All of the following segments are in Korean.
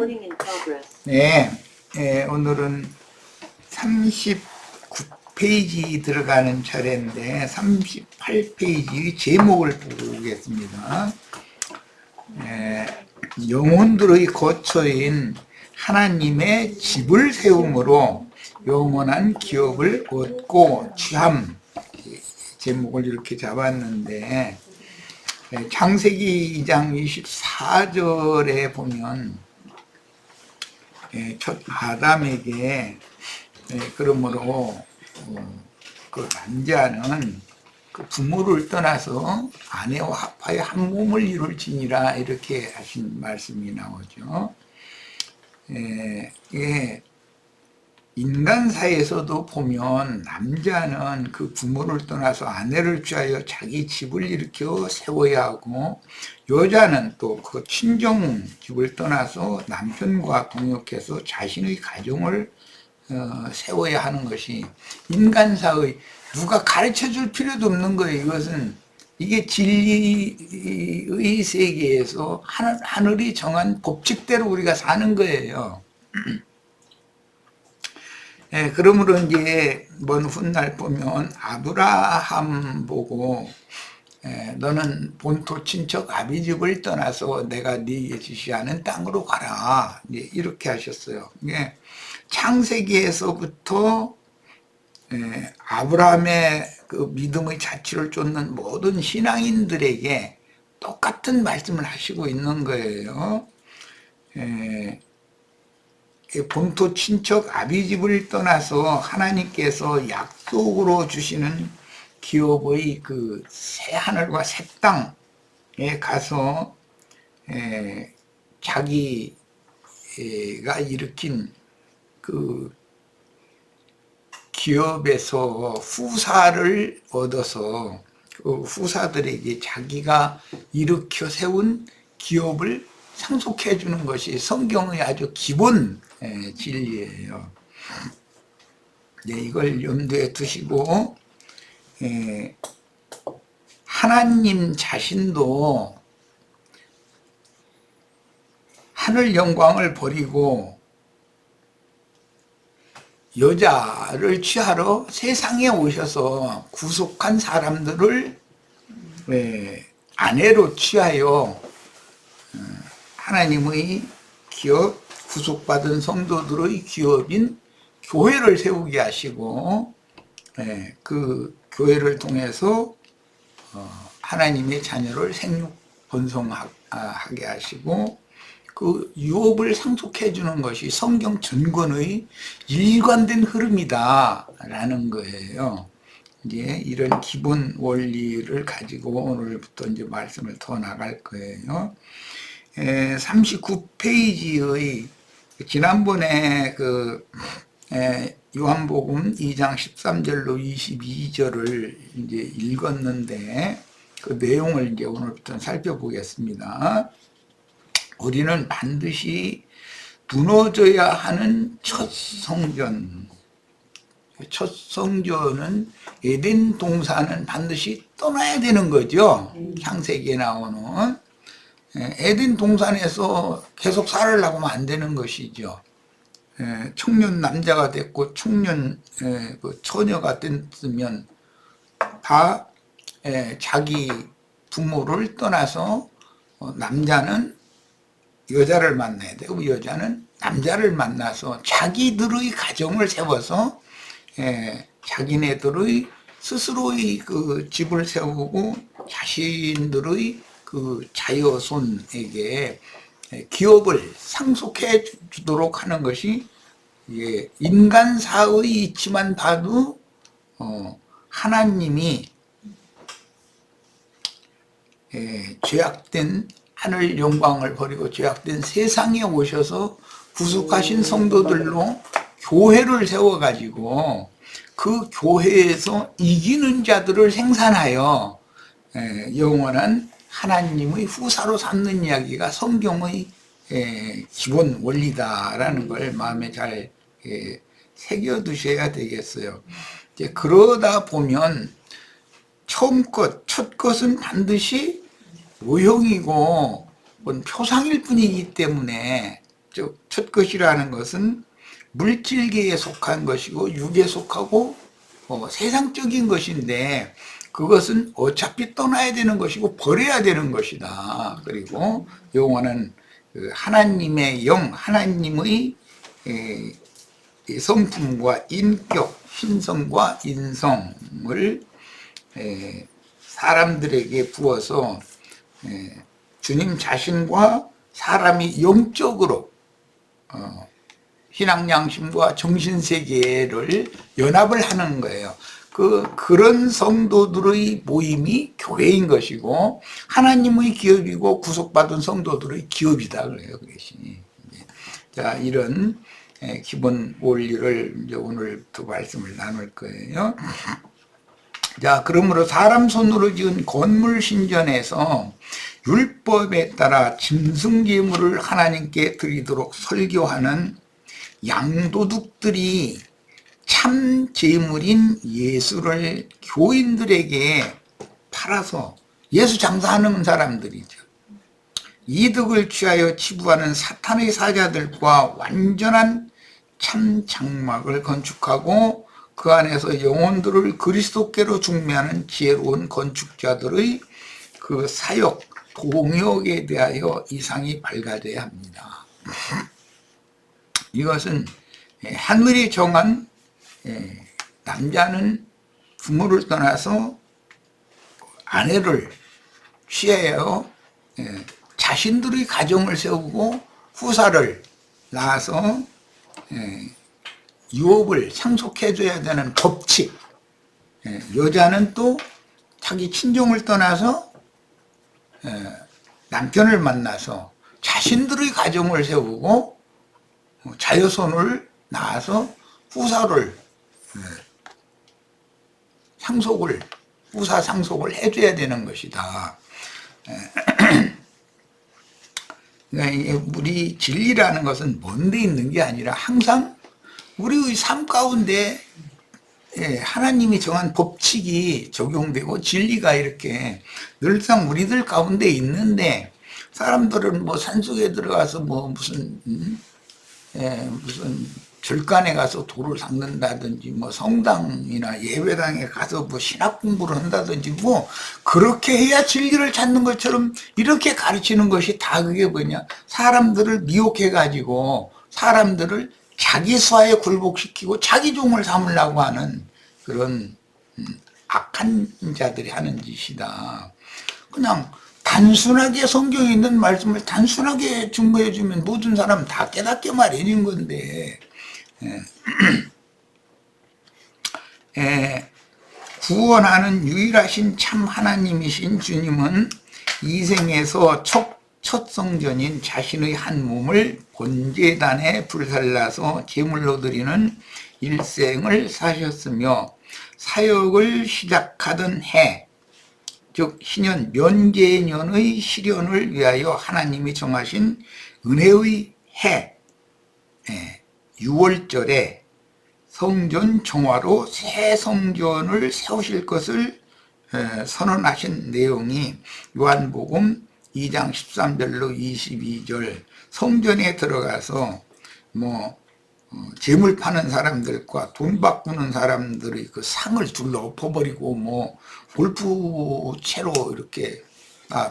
Loading in progress. 네, 오늘은 39페이지 들어가는 차례인데 38페이지 제목을 보겠습니다. 영혼들의 거처인 하나님의 집을 세움으로 영원한 기업을 얻고 취함, 제목을 이렇게 잡았는데, 창세기 2장 24절에 보면 첫 아담에게 그러므로 그 남자는 그 부모를 떠나서 아내와 합하여 한 몸을 이룰지니라, 이렇게 하신 말씀이 나오죠. 인간사에서도 보면 남자는 그 부모를 떠나서 아내를 취하여 자기 집을 일으켜 세워야 하고, 여자는 또 그 친정 집을 떠나서 남편과 동역해서 자신의 가정을 세워야 하는 것이 인간사의, 누가 가르쳐 줄 필요도 없는 거예요. 이것은 이게 진리의 세계에서 하늘이 정한 법칙대로 우리가 사는 거예요. 그러므로 이제 먼 훗날 보면 아브라함 보고 너는 본토 친척 아비 집을 떠나서 내가 네게 지시하는 땅으로 가라, 이렇게 하셨어요. 창세기에서부터 아브라함의 그 믿음의 자취를 쫓는 모든 신앙인들에게 똑같은 말씀을 하시고 있는 거예요. 본토 친척 아비 집을 떠나서 하나님께서 약속으로 주시는 기업의 그 새 하늘과 새 땅에 가서 자기가 일으킨 그 기업에서 후사를 얻어서 그 후사들에게 자기가 일으켜 세운 기업을 상속해 주는 것이 성경의 아주 기본 진리예요. 이걸 염두에 두시고, 하나님 자신도 하늘 영광을 버리고 여자를 취하러 세상에 오셔서 구속한 사람들을 아내로 취하여 하나님의 기업, 구속받은 성도들의 기업인 교회를 세우게 하시고, 그 교회를 통해서 하나님의 자녀를 생육 번성하게 하시고, 그 유업을 상속해 주는 것이 성경 전권의 일관된 흐름이다라는 거예요. 이제 이런 기본 원리를 가지고 오늘부터 이제 말씀을 더 나갈 거예요. 39페이지의 지난번에 그 요한복음 2장 13절로 22절을 이제 읽었는데, 그 내용을 이제 오늘부터 살펴보겠습니다. 우리는 반드시 무너져야 하는 첫 성전, 첫 성전은 에덴 동산은 반드시 떠나야 되는 거죠. 창세기에 나오는 에덴 동산에서 계속 살으려고 하면 안 되는 것이죠. 청년 남자가 됐고 청년 처녀가 됐으면 다 자기 부모를 떠나서 남자는 여자를 만나야 되고 여자는 남자를 만나서 자기들의 가정을 세워서 자기네들의 스스로의 그 집을 세우고 자신들의 그 자여손에게 기업을 상속해 주도록 하는 것이 인간사의 이치만 봐도 하나님이 죄악된 하늘 영광을 버리고 죄악된 세상에 오셔서 구속하신 성도들로 교회를 세워가지고 그 교회에서 이기는 자들을 생산하여 영원한 하나님의 후사로 삼는 이야기가 성경의 기본 원리다라는 걸 마음에 잘 새겨두셔야 되겠어요. 이제 그러다 보면 첫 것은 반드시 모형이고 표상일 뿐이기 때문에 첫 것이라는 것은 물질계에 속한 것이고 육에 속하고 세상적인 것인데 그것은 어차피 떠나야 되는 것이고 버려야 되는 것이다. 그리고 영혼은 그 하나님의 영, 하나님의 성품과 인격, 신성과 인성을 사람들에게 부어서 주님 자신과 사람이 영적으로 신앙양심과 정신세계를 연합을 하는 거예요. 그런 성도들의 모임이 교회인 것이고 하나님의 기업이고 구속받은 성도들의 기업이다 그래요. 그것이. 자, 이런 기본 원리를 이제 오늘부터 말씀을 나눌 거예요. 자, 그러므로 사람 손으로 지은 건물 신전에서 율법에 따라 짐승제물을 하나님께 드리도록 설교하는 양도둑들이 참 제물인 예수를 교인들에게 팔아서 예수 장사하는 사람들이죠. 이득을 취하여 치부하는 사탄의 사자들과 완전한 참 장막을 건축하고 그 안에서 영혼들을 그리스도께로 중매하는 지혜로운 건축자들의 그 사역, 동역에 대하여 이상이 밝아져야 합니다. 이것은 하늘이 정한 남자는 부모를 떠나서 아내를 취하여 자신들의 가정을 세우고 후사를 낳아서 유업을 상속해줘야 되는 법칙. 여자는 또 자기 친정을 떠나서 남편을 만나서 자신들의 가정을 세우고 자여손을 낳아서 후사를 후사 상속을 해줘야 되는 것이다. 그러니까 우리 진리라는 것은 먼데 있는 게 아니라 항상 우리의 삶 가운데 하나님이 정한 법칙이 적용되고 진리가 이렇게 늘상 우리들 가운데 있는데 사람들은 뭐 산속에 들어가서 뭐 무슨 절간에 가서 돌을 닦는다든지 뭐 성당이나 예배당에 가서 뭐 신학 공부를 한다든지 뭐 그렇게 해야 진리를 찾는 것처럼 이렇게 가르치는 것이 다 그게 뭐냐, 사람들을 미혹해 가지고 사람들을 자기 수하에 굴복시키고 자기 종을 삼으려고 하는 그런 악한 자들이 하는 짓이다. 그냥 단순하게 성경에 있는 말씀을 단순하게 증거해 주면 모든 사람 다 깨닫게 마련인 건데 구원하는 유일하신 참 하나님이신 주님은 이 생에서 첫 성전인 자신의 한 몸을 번제단에 불살라서 제물로 드리는 일생을 사셨으며 사역을 시작하던 해, 즉 신년 면제년의 실현을 위하여 하나님이 정하신 은혜의 해 6월절에 성전 정화로 새 성전을 세우실 것을 선언하신 내용이 요한복음 2장 13절로 22절 성전에 들어가서 뭐 재물 파는 사람들과 돈 바꾸는 사람들의 그 상을 둘러 엎어버리고 뭐 골프채로 이렇게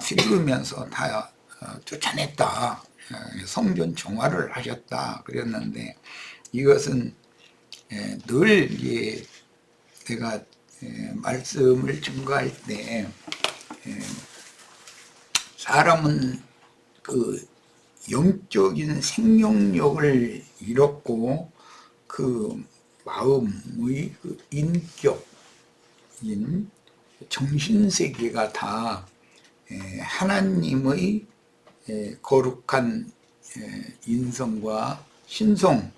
휘두르면서 다 쫓아냈다. 성전 정화를 하셨다 그랬는데 이것은 늘 제가 말씀을 증거할 때 사람은 그 영적인 생명력을 잃었고 그 마음의 그 인격인 정신세계가 다 하나님의 거룩한 인성과 신성에서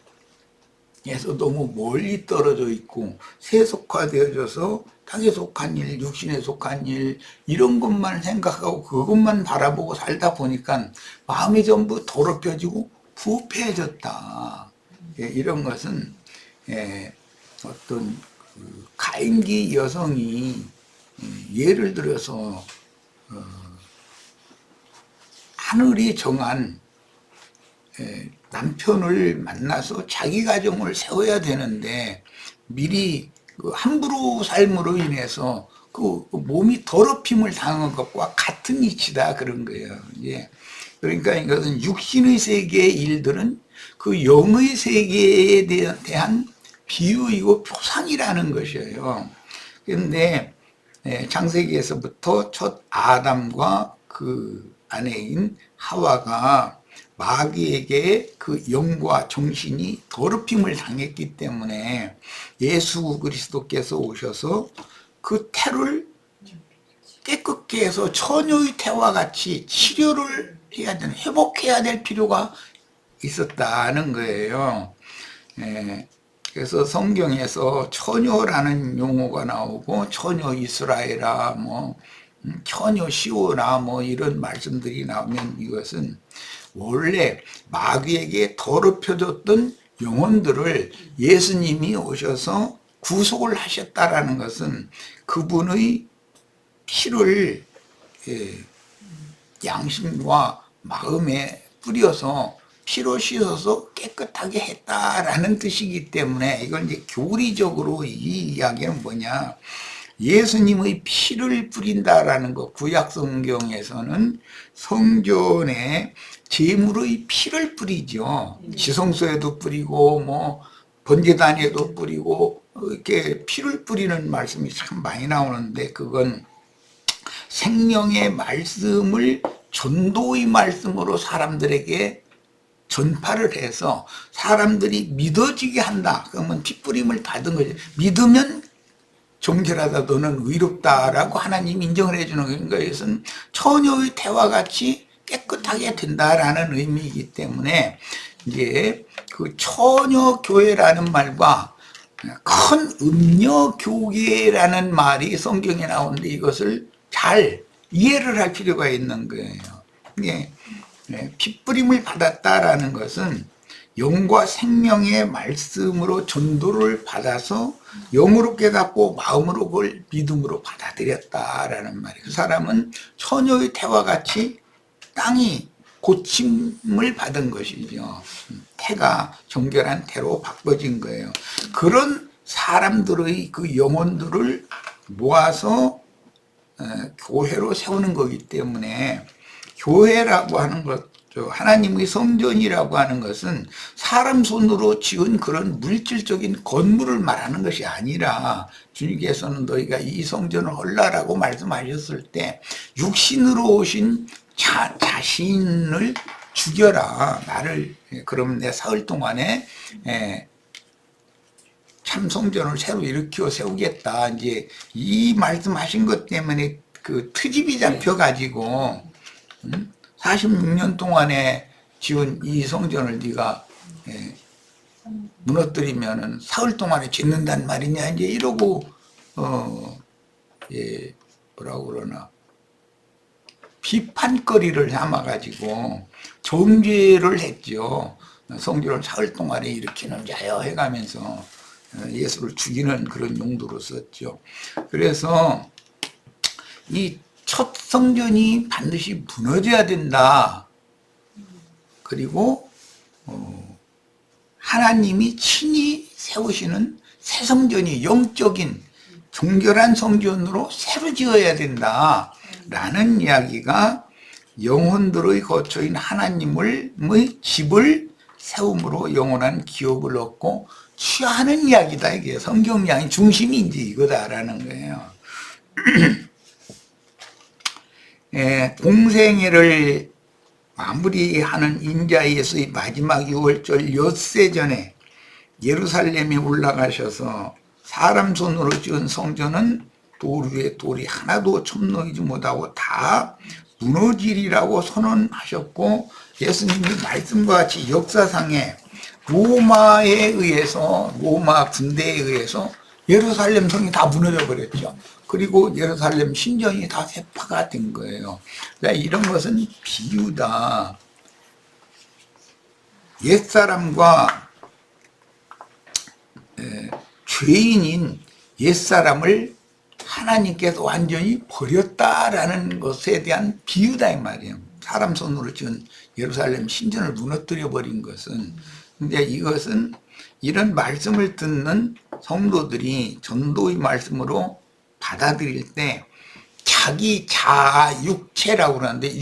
너무 멀리 떨어져 있고 세속화되어져서 땅에 속한 일, 육신에 속한 일 이런 것만 생각하고 그것만 바라보고 살다 보니까 마음이 전부 더럽혀지고 부패해졌다. 이런 것은 어떤 그 가임기 여성이 예를 들어서 하늘이 정한 남편을 만나서 자기 가정을 세워야 되는데 미리 그 함부로 삶으로 인해서 그 몸이 더럽힘을 당한 것과 같은 이치다 그런 거예요. 예. 그러니까 이것은 육신의 세계의 일들은 그 영의 세계에 대한 비유이고 표상이라는 것이에요. 그런데 창세기에서부터 첫 아담과 그 아내인 하와가 마귀에게 그 영과 정신이 더럽힘을 당했기 때문에 예수 그리스도께서 오셔서 그 태를 깨끗게 해서 처녀의 태와 같이 치료를 해야 되는, 회복해야 될 필요가 있었다는 거예요. 그래서 성경에서 처녀라는 용어가 나오고 처녀 이스라엘아, 처녀 시오나 이런 말씀들이 나오면 이것은 원래 마귀에게 더럽혀졌던 영혼들을 예수님이 오셔서 구속을 하셨다라는 것은 그분의 피를 양심과 마음에 뿌려서 피로 씻어서 깨끗하게 했다라는 뜻이기 때문에 이건 이제 교리적으로 이 이야기는 뭐냐, 예수님의 피를 뿌린다라는 것, 구약 성경에서는 성전에 제물의 피를 뿌리죠. 지성소에도 뿌리고 번제단에도 뿌리고 이렇게 피를 뿌리는 말씀이 참 많이 나오는데, 그건 생명의 말씀을 전도의 말씀으로 사람들에게 전파를 해서 사람들이 믿어지게 한다. 그러면 피 뿌림을 받은 거죠. 믿으면 정결하다, 너는 의롭다라고 하나님이 인정을 해주는 거예요. 그러니까 이것은 처녀의 태와 같이 깨끗하게 된다라는 의미이기 때문에 이제 그 처녀교회라는 말과 큰 음녀교계라는 말이 성경에 나오는데 이것을 잘 이해를 할 필요가 있는 거예요. 핏뿌림을 받았다라는 것은 영과 생명의 말씀으로 전도를 받아서 영으로 깨닫고 마음으로 그걸 믿음으로 받아들였다라는 말이에요. 그 사람은 처녀의 태와 같이 땅이 고침을 받은 것이죠. 태가 정결한 태로 바꿔진 거예요. 그런 사람들의 그 영혼들을 모아서 교회로 세우는 거기 때문에 교회라고 하는 것, 하나님의 성전이라고 하는 것은 사람 손으로 지은 그런 물질적인 건물을 말하는 것이 아니라, 주님께서는 너희가 이 성전을 헐라라고 말씀하셨을 때 육신으로 오신 자신을 죽여라, 나를, 그러면 내 사흘 동안에 참 성전을 새로 일으켜 세우겠다. 이제 이 말씀하신 것 때문에 그 트집이 잡혀가지고 46년 동안에 지은 이 성전을 네가 무너뜨리면은 사흘 동안에 짓는단 말이냐, 이제 이러고 뭐라고 그러나 비판거리를 삼아가지고 정죄를 했죠. 성전을 사흘 동안에 일으키는 자여 해가면서 예수를 죽이는 그런 용도로 썼죠. 그래서 이 첫 성전이 반드시 무너져야 된다. 그리고 하나님이 친히 세우시는 새 성전이 영적인 정결한 성전으로 새로 지어야 된다 라는 이야기가 영혼들의 거처인 하나님의 집을 세움으로 영원한 기업을 얻고 취하는 이야기다. 이게 성경 이야기 중심이 이제 이거다라는 거예요. 공생애를 마무리하는 인자예수의 마지막 6월절 엿새 전에 예루살렘에 올라가셔서 사람 손으로 지은 성전은 돌 위에 돌이 하나도 첨놓이지 못하고 다 무너지리라고 선언하셨고, 예수님이 말씀과 같이 역사상에 로마에 의해서, 로마 군대에 의해서 예루살렘 성이 다 무너져 버렸죠. 그리고 예루살렘 신전이 다 세파가 된 거예요. 이런 것은 비유다. 옛사람과 죄인인 옛사람을 하나님께서 완전히 버렸다라는 것에 대한 비유다 이 말이에요. 사람 손으로 지은 예루살렘 신전을 무너뜨려 버린 것은, 근데 이것은 이런 말씀을 듣는 성도들이 전도의 말씀으로 받아들일 때 자기 자아, 육체라고 그러는데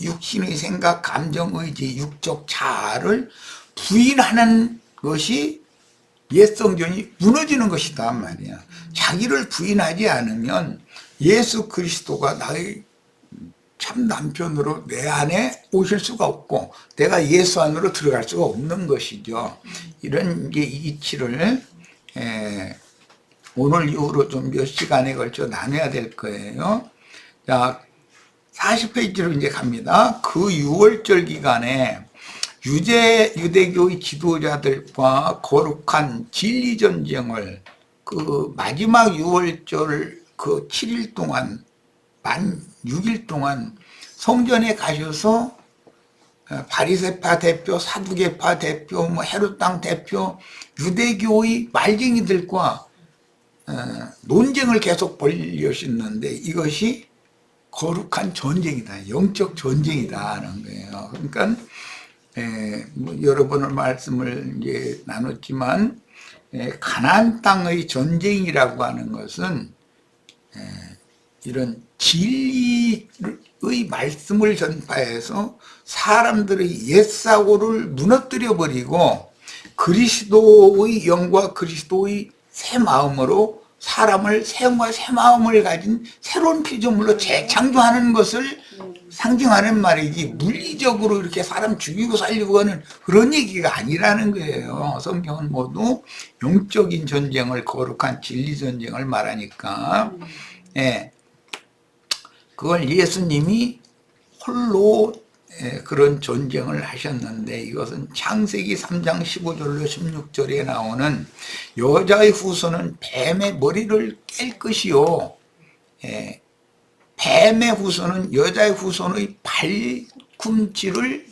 육신의 생각, 감정, 의지, 육적 자아를 부인하는 것이 옛 성전이 무너지는 것이다 말이야. 자기를 부인하지 않으면 예수 그리스도가 나의 참 남편으로 내 안에 오실 수가 없고 내가 예수 안으로 들어갈 수가 없는 것이죠. 이런 이치를 오늘 이후로 좀 몇 시간에 걸쳐 나눠야 될 거예요. 자, 40페이지로 이제 갑니다. 그 6월절 기간에 유대교의 지도자들과 거룩한 진리 전쟁을 그 마지막 6월절 그 7일 동안 만 6일 동안 성전에 가셔서 바리새파 대표, 사두개파 대표, 뭐 헤롯 땅 대표, 유대교의 말쟁이들과 논쟁을 계속 벌이셨는데 이것이 거룩한 전쟁이다, 영적 전쟁이다 하는 거예요. 그러니까 뭐 여러 번을 말씀을 이제 나눴지만 가나안 땅의 전쟁이라고 하는 것은 이런 진리의 말씀을 전파해서 사람들의 옛사고를 무너뜨려 버리고 그리스도의 영과 그리스도의 새 마음으로 사람을 새 영과 새 마음을 가진 새로운 피조물로 재창조하는 것을 상징하는 말이지, 물리적으로 이렇게 사람 죽이고 살리고 하는 그런 얘기가 아니라는 거예요. 성경은 모두 영적인 전쟁을, 거룩한 진리 전쟁을 말하니까 그걸 예수님이 홀로 그런 전쟁을 하셨는데, 이것은 창세기 3장 15절로 16절에 나오는 여자의 후손은 뱀의 머리를 깰 것이요, 뱀의 후손은 여자의 후손의 발꿈치를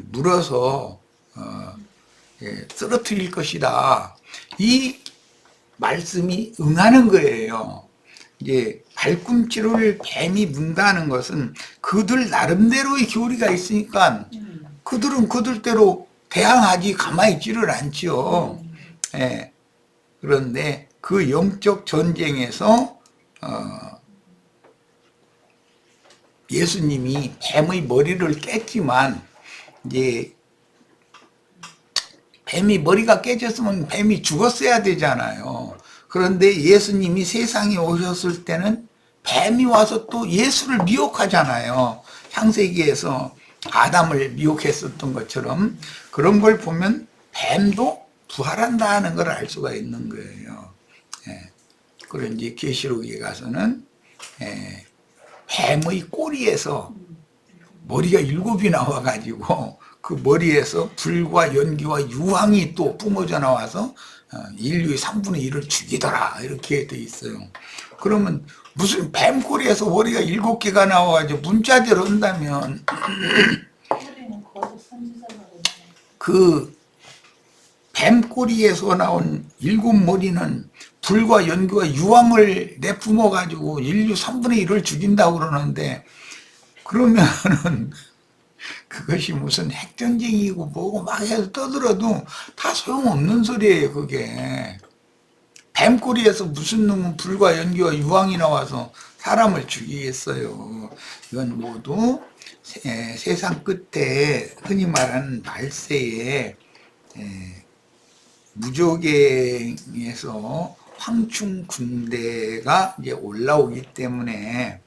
물어서 쓰러뜨릴 것이다. 이 말씀이 응하는 거예요. 이제 발꿈치를 뱀이 문다는 것은 그들 나름대로의 교리가 있으니까 그들은 그들대로 대항하지 가만히 있지를 않지요. 그런데 그 영적 전쟁에서 예수님이 뱀의 머리를 깼지만, 이제 뱀이 머리가 깨졌으면 뱀이 죽었어야 되잖아요. 그런데 예수님이 세상에 오셨을 때는 뱀이 와서 또 예수를 미혹하잖아요. 창세기에서 아담을 미혹했었던 것처럼 그런 걸 보면 뱀도 부활한다는 걸 알 수가 있는 거예요. 그리고 이제 계시록에 가서는 뱀의 꼬리에서 머리가 7이 나와가지고 그 머리에서 불과 연기와 유황이 또 뿜어져 나와서 인류의 3분의 1을 죽이더라, 이렇게 돼 있어요. 그러면 무슨 뱀 꼬리에서 머리가 7개가 나와가지고 문자대로 한다면 그 뱀 꼬리에서 나온 7머리는 불과 연기와 유황을 내뿜어가지고 인류 3분의 1을 죽인다고 그러는데, 그러면은 그것이 무슨 핵전쟁이고 뭐고 막 해서 떠들어도 다 소용없는 소리예요. 그게 뱀꼬리에서 무슨 놈은 불과 연기와 유황이 나와서 사람을 죽이겠어요. 이건 모두 세상 끝에 흔히 말하는 말세에 무저갱에서 황충 군대가 이제 올라오기 때문에,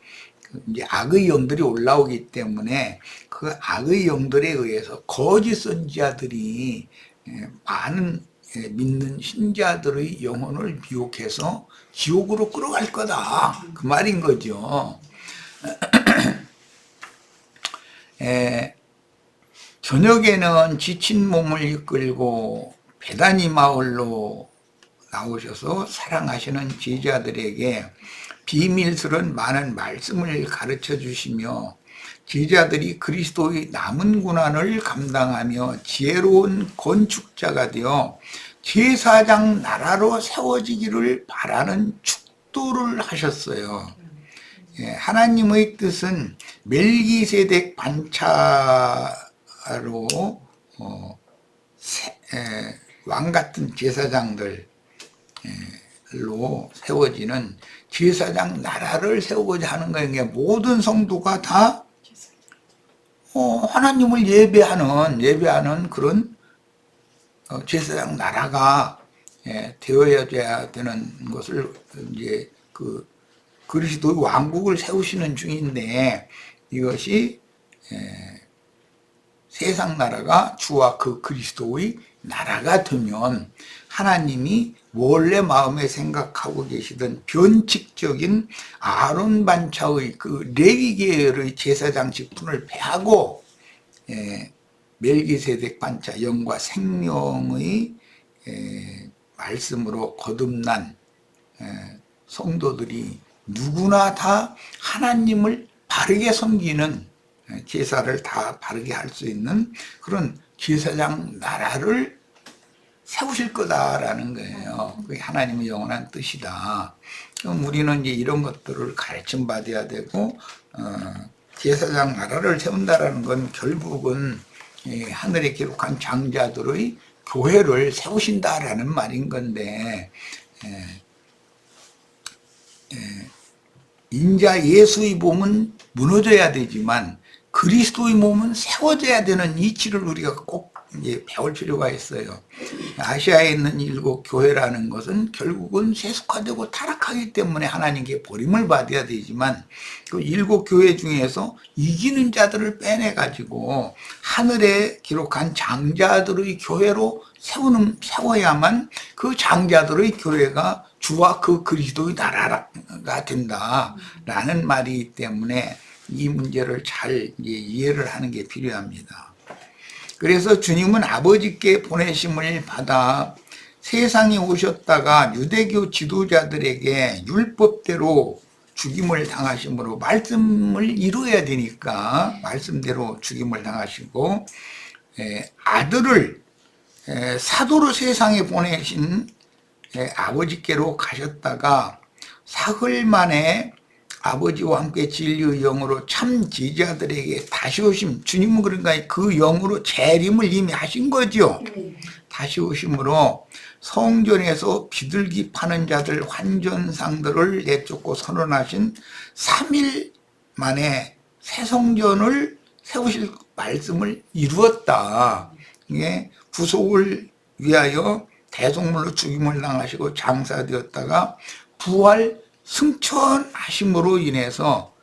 이제 악의 영들이 올라오기 때문에 그 악의 영들에 의해서 거짓 선지자들이 많은 믿는 신자들의 영혼을 미혹해서 지옥으로 끌어갈 거다, 그 말인 거죠. 저녁에는 지친 몸을 이끌고 베다니 마을로 나오셔서 사랑하시는 제자들에게 비밀스런 많은 말씀을 가르쳐 주시며, 제자들이 그리스도의 남은 고난을 감당하며 지혜로운 건축자가 되어 제사장 나라로 세워지기를 바라는 축도를 하셨어요. 하나님의 뜻은 멜기세덱 반차로 왕 같은 제사장들로 세워지는 제사장 나라를 세우고자 하는 거예요. 모든 성도가 다 하나님을 예배하는 그런 제사장 나라가 되어야 되는 것을 이제 그 그리스도의 왕국을 세우시는 중인데, 이것이 세상 나라가 주와 그 그리스도의 나라가 되면 하나님이 원래 마음에 생각하고 계시던 변칙적인 아론 반차의 그 레위 계열의 제사장 직분을 폐하고 멜기세덱 반차 영과 생명의 말씀으로 거듭난 성도들이 누구나 다 하나님을 바르게 섬기는, 제사를 다 바르게 할 수 있는 그런 제사장 나라를 세우실 거다라는 거예요. 그게 하나님의 영원한 뜻이다. 그럼 우리는 이제 이런 것들을 가르침 받아야 되고, 제사장 나라를 세운다라는 건 결국은 하늘에 기록한 장자들의 교회를 세우신다라는 말인 건데, 인자 예수의 몸은 무너져야 되지만 그리스도의 몸은 세워져야 되는 이치를 우리가 꼭 이제 배울 필요가 있어요. 아시아에 있는 7 교회라는 것은 결국은 세속화되고 타락하기 때문에 하나님께 버림을 받아야 되지만, 그 7 교회 중에서 이기는 자들을 빼내가지고 하늘에 기록한 장자들의 교회로 세워야만 그 장자들의 교회가 주와 그 그리스도의 나라가 된다라는 말이기 때문에 이 문제를 잘 이해를 하는 게 필요합니다. 그래서 주님은 아버지께 보내심을 받아 세상에 오셨다가 유대교 지도자들에게 율법대로 죽임을 당하심으로 말씀을 이루어야 되니까 말씀대로 죽임을 당하시고, 아들을 사도로 세상에 보내신 아버지께로 가셨다가 사흘 만에 아버지와 함께 진리의 영으로 참 제자들에게 다시 오심, 주님은 그러니까 그 영으로 재림을 이미 하신 거죠. 다시 오심으로 성전에서 비둘기 파는 자들 환전상들을 내쫓고 선언하신 3일 만에 새 성전을 세우실 말씀을 이루었다. 이게 구속을 위하여 대속물로 죽임을 당하시고 장사되었다가 부활 승천하심으로 인해서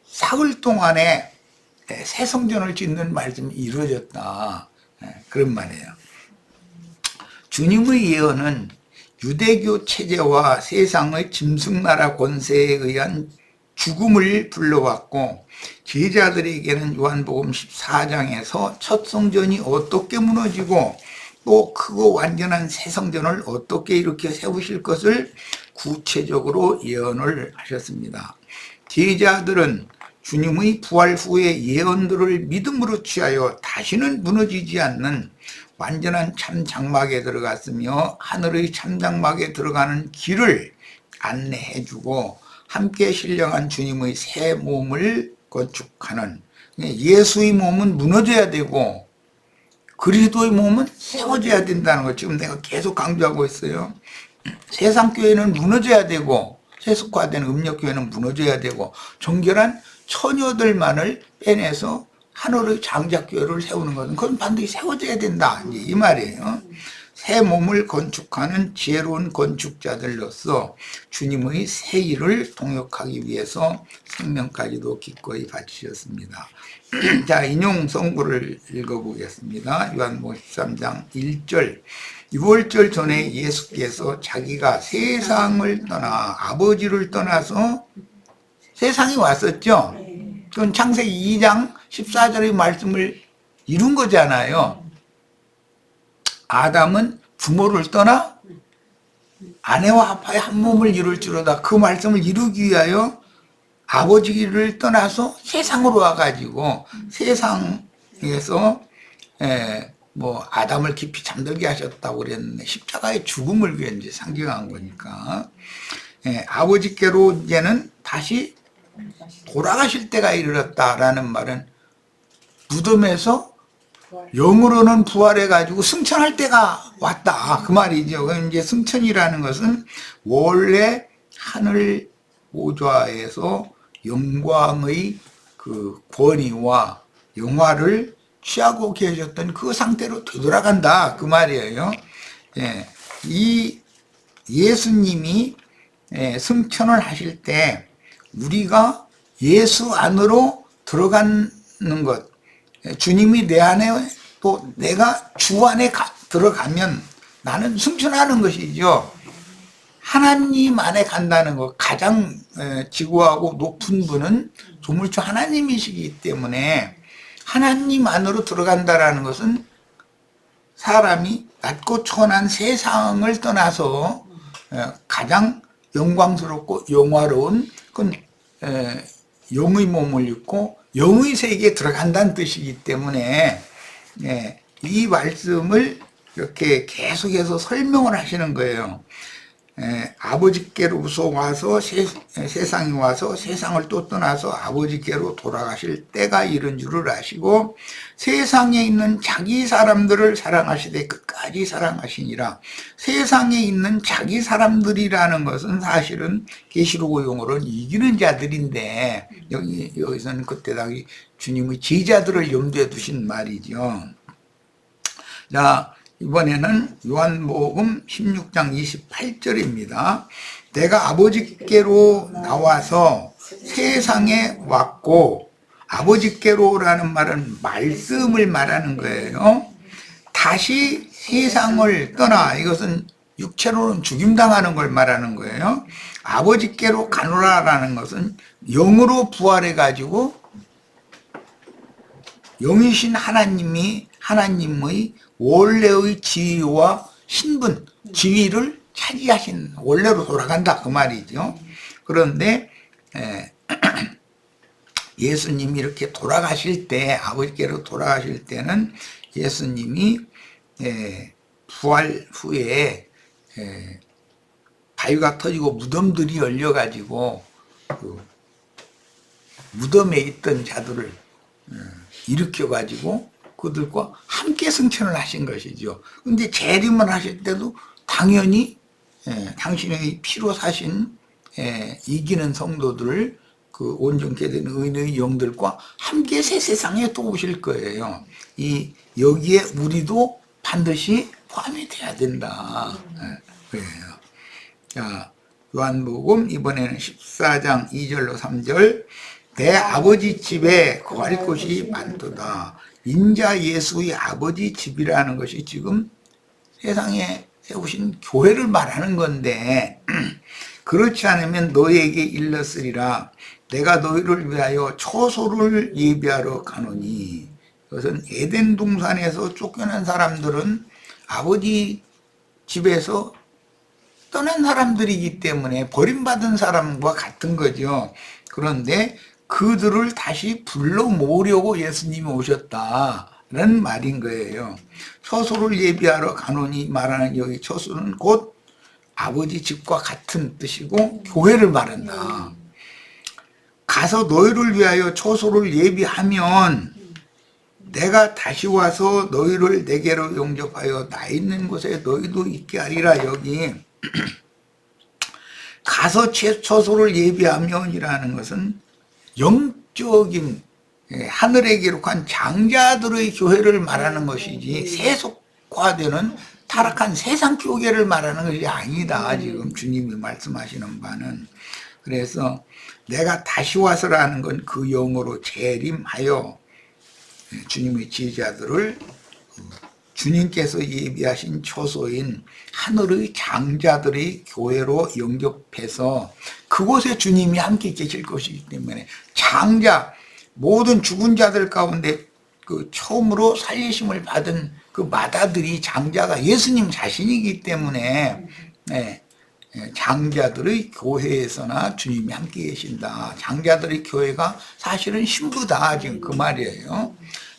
사흘 동안에 새 성전을 짓는 말씀이 이루어졌다, 그런 말이에요. 주님의 예언은 유대교 체제와 세상의 짐승나라 권세에 의한 죽음을 불러왔고, 제자들에게는 요한복음 14장에서 첫 성전이 어떻게 무너지고 또 크고 완전한 새 성전을 어떻게 이렇게 세우실 것을 구체적으로 예언을 하셨습니다. 제자들은 주님의 부활 후의 예언들을 믿음으로 취하여 다시는 무너지지 않는 완전한 참 장막에 들어갔으며 하늘의 참 장막에 들어가는 길을 안내해주고 함께 신령한 주님의 새 몸을 건축하는, 예수의 몸은 무너져야 되고 그리스도의 몸은 세워져야 된다는 거 지금 내가 계속 강조하고 있어요. 세상 교회는 무너져야 되고 세속화된 음력 교회는 무너져야 되고 정결한 처녀들만을 빼내서 하늘의 장자교회를 세우는 것은 그건 반드시 세워져야 된다, 이 말이에요. 새 몸을 건축하는 지혜로운 건축자들로서 주님의 새 일을 동역하기 위해서 생명까지도 기꺼이 바치셨습니다. 자, 인용 성구를 읽어보겠습니다. 요한복음 13장 1절. 6월절 전에 예수께서 자기가 세상을 떠나 아버지를 떠나서 세상에 왔었죠. 그건 창세기 2장 14절의 말씀을 이룬 거잖아요. 아담은 부모를 떠나 아내와 아빠의 한 몸을 이룰지로다. 그 말씀을 이루기 위하여 아버지를 떠나서 세상으로 와가지고 세상에서 아담을 깊이 잠들게 하셨다고 그랬는데 십자가의 죽음을 위해 이제 상징한 거니까 아버지께로 이제는 다시 돌아가실 때가 이르렀다라는 말은 무덤에서 영으로는 부활해가지고 승천할 때가 왔다 그 말이죠. 그럼 이제 승천이라는 것은 원래 하늘 보좌에서 영광의 그 권위와 영화를 취하고 계셨던 그 상태로 되돌아간다 그 말이에요. 예, 이 예수님이 승천을 하실 때 우리가 예수 안으로 들어가는 것, 주님이 내 안에 또 내가 주 안에 들어가면 나는 승천하는 것이죠. 하나님 안에 간다는 것, 가장 지구하고 높은 분은 조물주 하나님이시기 때문에 하나님 안으로 들어간다라는 것은 사람이 낮고 천한 세상을 떠나서 가장 영광스럽고 영화로운 그건 영의 몸을 입고 영의 세계에 들어간다는 뜻이기 때문에 이 말씀을 이렇게 계속해서 설명을 하시는 거예요. 아버지께로서 와서 세상에 와서 세상을 또 떠나서 아버지께로 돌아가실 때가 이른 줄을 아시고 세상에 있는 자기 사람들을 사랑하시되 끝까지 사랑하시니라. 세상에 있는 자기 사람들이라는 것은 사실은 계시록 용어로는 이기는 자들인데 여기서는 그때 당시 주님의 제자들을 염두에 두신 말이죠. 자, 이번에는 요한복음 16장 28절입니다. 내가 아버지께로 나와서 세상에 왔고, 아버지께로라는 말은 말씀을 말하는 거예요. 다시 세상을 떠나, 이것은 육체로는 죽임당하는 걸 말하는 거예요. 아버지께로 가노라라는 것은 영으로 부활해가지고 영이신 하나님의 원래의 지위와 신분, 지위를 차지하신 원래로 돌아간다 그 말이죠. 그런데 예수님이 이렇게 돌아가실 때, 아버지께로 돌아가실 때는 예수님이 부활 후에 바위가 터지고 무덤들이 열려가지고 그 무덤에 있던 자들을 일으켜가지고 그들과 함께 승천을 하신 것이죠. 근데 재림을 하실 때도 당연히 당신의 피로 사신 이기는 성도들을 그 온전케 된 의인의 영들과 함께 새 세상에 또 오실 거예요. 여기에 우리도 반드시 포함이 돼야 된다. 그래요. 자, 요한복음 이번에는 14장 2절로 3절. 내 아버지 집에 거할 곳이 많도다. 인자 예수의 아버지 집이라는 것이 지금 세상에 세우신 교회를 말하는 건데 그렇지 않으면 너희에게 일렀으리라. 내가 너희를 위하여 처소를 예비하러 가노니. 그것은 에덴 동산에서 쫓겨난 사람들은 아버지 집에서 떠난 사람들이기 때문에 버림받은 사람과 같은 거죠. 그런데 그들을 다시 불러 모으려고 예수님이 오셨다는 말인 거예요. 처소를 예비하러 가노니 말하는 여기 처소는 곧 아버지 집과 같은 뜻이고 교회를 말한다. 가서 너희를 위하여 처소를 예비하면 내가 다시 와서 너희를 내게로 영접하여 나 있는 곳에 너희도 있게 하리라. 여기 가서 처소를 예비하면이라는 것은 영적인 하늘에 기록한 장자들의 교회를 말하는 것이지 세속화되는 타락한 세상 교회를 말하는 것이 아니다. 지금 주님이 말씀하시는 바는. 그래서 내가 다시 와서라는 건 그 영으로 재림하여 주님의 제자들을 주님께서 예비하신 처소인 하늘의 장자들의 교회로 영접해서 그곳에 주님이 함께 계실 것이기 때문에 장자, 모든 죽은 자들 가운데 그 처음으로 살리심을 받은 그 마다들이 장자가 예수님 자신이기 때문에 장자들의 교회에서나 주님이 함께 계신다. 장자들의 교회가 사실은 신부다. 지금 그 말이에요.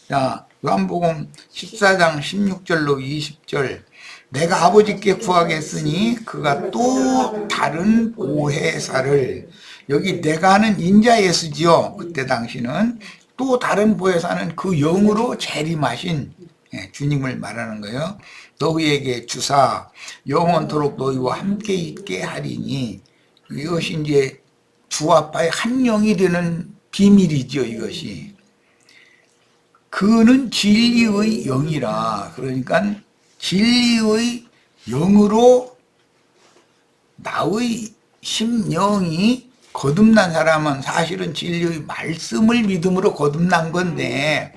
자, 요한복음 14장 16절로 20절. 내가 아버지께 구하겠으니 그가 또 다른 보혜사를. 여기 내가 하는 인자 예수지요. 그때 당시는 또 다른 보혜사는 그 영으로 재림하신 주님을 말하는 거예요. 너희에게 주사 영원토록 너희와 함께 있게 하리니, 이것이 이제 주와 아빠의 한 영이 되는 비밀이죠. 이것이 그는 진리의 영이라. 그러니까 진리의 영으로 나의 심령이 거듭난 사람은 사실은 진리의 말씀을 믿음으로 거듭난 건데,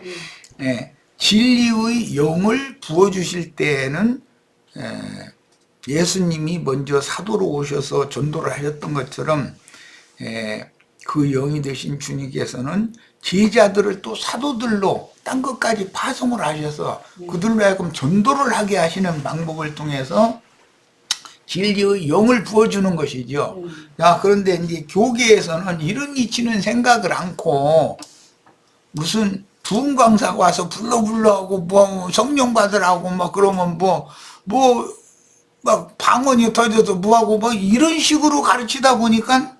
진리의 영을 부어주실 때에는 예수님이 먼저 사도로 오셔서 전도를 하셨던 것처럼 그 영이 되신 주님께서는 제자들을 또 사도들로 딴 것까지 파송을 하셔서 그들로 하여금 전도를 하게 하시는 방법을 통해서 진리의 영을 부어주는 것이죠. 자, 그런데 이제 교계에서는 이런 이치는 생각을 않고 무슨 부흥 강사가 와서 불러 하고 뭐 성령 받으라고 막 그러면 막 방언이 터져서 뭐하고 뭐 이런 식으로 가르치다 보니까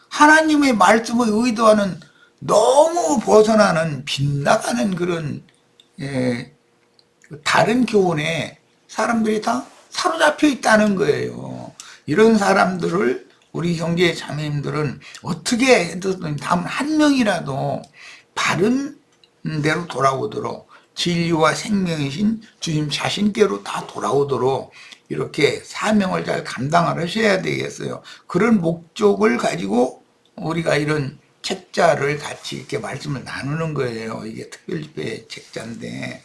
하나님의 말씀의 의도와는 너무 벗어나는 빗나가는 그런 다른 교훈에 사람들이 다 사로잡혀 있다는 거예요. 이런 사람들을 우리 형제 자매님들은 어떻게 해서든 한 명이라도 바른 대로 돌아오도록, 진리와 생명이신 주님 자신께로 다 돌아오도록 이렇게 사명을 잘 감당하셔야 되겠어요. 그런 목적을 가지고 우리가 이런 책자를 같이 이렇게 말씀을 나누는 거예요. 이게 특별집회 책자인데,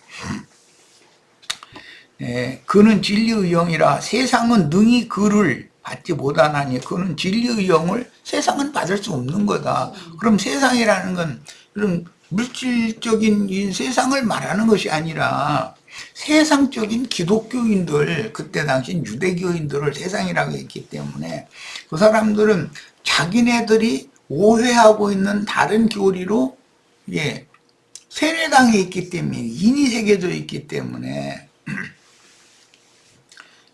그는 진리의 영이라 세상은 능히 그를 받지 못하나니, 그는 진리의 영을 세상은 받을 수 없는 거다. 그럼 세상이라는 건 그런 물질적인 이 세상을 말하는 것이 아니라 세상적인 기독교인들, 그때 당시 유대교인들을 세상이라고 했기 때문에 그 사람들은 자기네들이 오해하고 있는 다른 교리로 세뇌당해 있기 때문에, 인이 새겨져 있기 때문에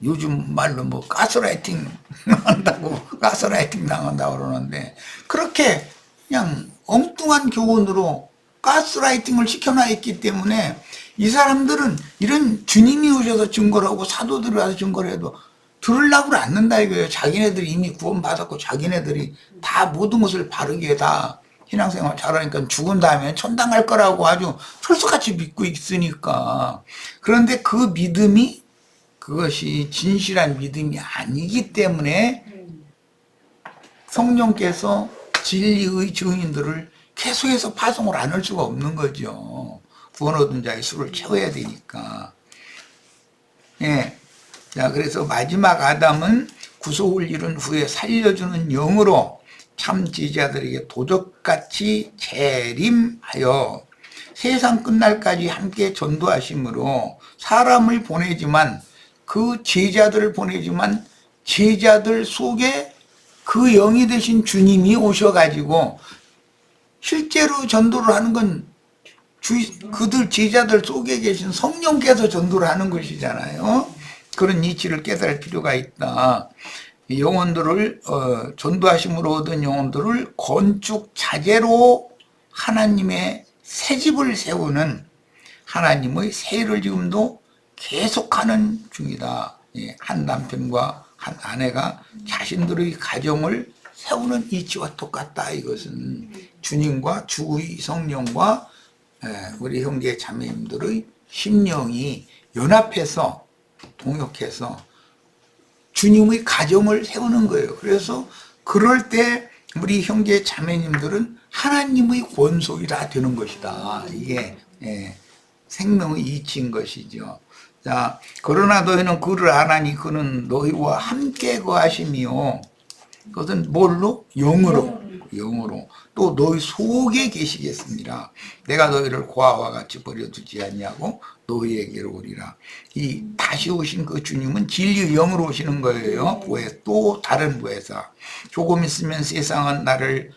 요즘 말로 뭐 가스라이팅 한다고, 가스라이팅 당한다고 그러는데, 그렇게 그냥 엉뚱한 교훈으로 가스라이팅을 시켜놔 있기 때문에 이 사람들은 이런 주님이 오셔서 증거를 하고 사도들이 와서 증거를 해도 들으려고 않는다 이거예요. 자기네들이 이미 구원받았고 자기네들이 다 모든 것을 바르게 다 신앙생활 잘하니까 죽은 다음에 천당 갈 거라고 아주 철수같이 믿고 있으니까. 그런데 그 믿음이, 그것이 진실한 믿음이 아니기 때문에 성령께서 진리의 증인들을 계속해서 파송을 안 할 수가 없는 거죠. 구원 얻은 자의 수를 채워야 되니까. 자, 그래서 마지막 아담은 구속을 이룬 후에 살려주는 영으로 참 제자들에게 도적같이 재림하여 세상 끝날까지 함께 전도하심으로 사람을 보내지만, 그 제자들을 보내지만 제자들 속에 그 영이 되신 주님이 오셔가지고 실제로 전도를 하는 건 그들 제자들 속에 계신 성령께서 전도를 하는 것이잖아요. 그런 이치를 깨달을 필요가 있다. 영혼들을 전도하심으로 얻은 영혼들을 건축 자재로 하나님의 새 집을 세우는 하나님의 세를 지금도 계속하는 중이다. 한 남편과 한 아내가 자신들의 가정을 세우는 이치와 똑같다. 이것은 주님과 주의 성령과 우리 형제 자매님들의 심령이 연합해서 동역해서 주님의 가정을 세우는 거예요. 그래서 그럴 때 우리 형제 자매님들은 하나님의 권속이 다 되는 것이다. 이게 생명의 이치인 것이죠. 자, 그러나 너희는 그를 아나니 그는 너희와 함께 거하심이요. 그것은 뭘로? 영으로. 또 너희 속에 계시겠습니다. 내가 너희를 고아와 같이 버려두지 않냐고 너희에게로 오리라. 이 다시 오신 그 주님은 진리의 영으로 오시는 거예요. 또 다른 보혜사. 조금 있으면 세상은 나를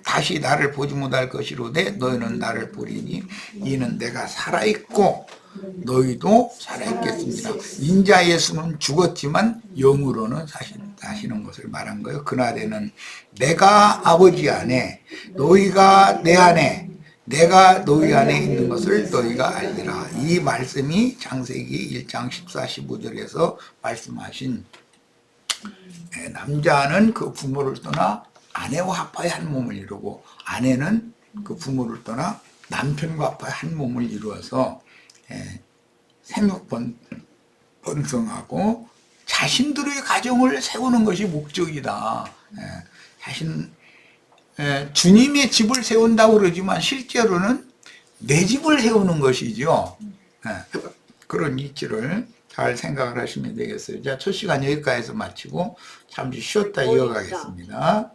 다시 나를 보지 못할 것이로되 너희는 나를 보리니 이는 내가 살아있고 너희도 살아있겠습니다. 인자 예수는 죽었지만 영으로는 사시는 것을 말한 거예요. 그날에는 내가 아버지 안에 너희가 내 안에 내가 너희 안에 있는 것을 너희가 알리라. 이 말씀이 창세기 1장 14, 15절에서 말씀하신 남자는 그 부모를 떠나 아내와 합하여 한 몸을 이루고 아내는 그 부모를 떠나 남편과 합하여 한 몸을 이루어서 생육 번성하고 자신들의 가정을 세우는 것이 목적이다. 주님의 집을 세운다고 그러지만 실제로는 내 집을 세우는 것이죠. 그런 이치를 잘 생각을 하시면 되겠어요. 자, 첫 시간 여기까지서 마치고 잠시 쉬었다 이어가겠습니다.